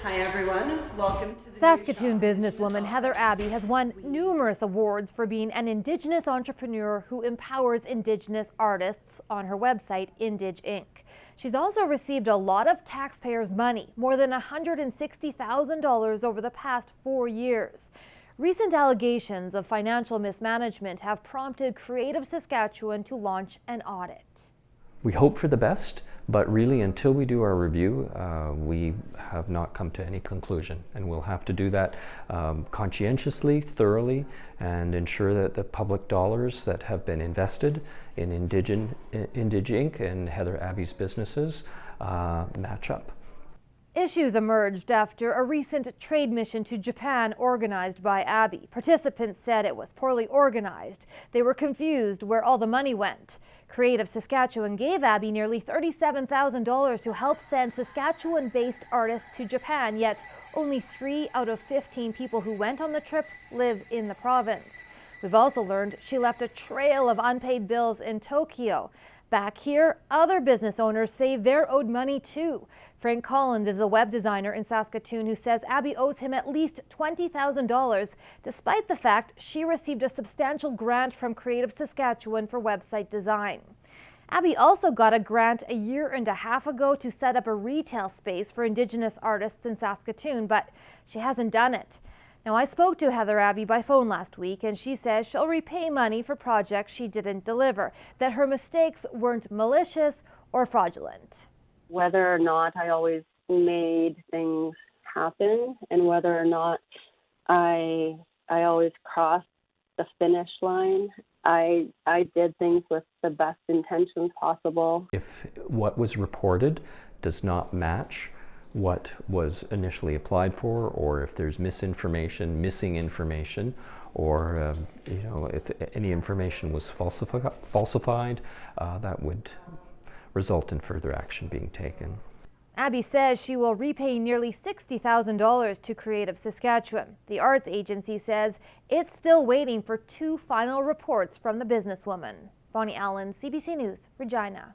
Hi everyone, welcome to the Saskatoon businesswoman Heather Abbey has won numerous awards for being an Indigenous entrepreneur who empowers Indigenous artists on her website, Indig Inc. She's also received a lot of taxpayers' money, more than $160,000 over the past 4 years. Recent allegations of financial mismanagement have prompted Creative Saskatchewan to launch an audit. We hope for the best, but really until we do our review, we have not come to any conclusion. And we'll have to do that conscientiously, thoroughly, and ensure that the public dollars that have been invested in Indig Inc. and Heather Abbey's businesses match up. Issues emerged after a recent trade mission to Japan organized by Abbey. Participants said it was poorly organized. They were confused where all the money went. Creative Saskatchewan gave Abbey nearly $37,000 to help send Saskatchewan-based artists to Japan, yet only 3 out of 15 people who went on the trip live in the province. We've also learned she left a trail of unpaid bills in Tokyo. Back here, other business owners say they're owed money too. Frank Collins is a web designer in Saskatoon who says Abbey owes him at least $20,000, despite the fact she received a substantial grant from Creative Saskatchewan for website design. Abbey also got a grant a year and a half ago to set up a retail space for Indigenous artists in Saskatoon, but she hasn't done it. Now, I spoke to Heather Abbey by phone last week, and she says she'll repay money for projects she didn't deliver, that her mistakes weren't malicious or fraudulent. Whether or not I always made things happen and whether or not I always crossed the finish line, I did things with the best intentions possible. If what was reported does not match what was initially applied for, or if there's misinformation, missing information, or if any information was falsified, that would result in further action being taken. Abbey says she will repay nearly $60,000 to Creative Saskatchewan. The arts agency says it's still waiting for 2 final reports from the businesswoman. Bonnie Allen, CBC News, Regina.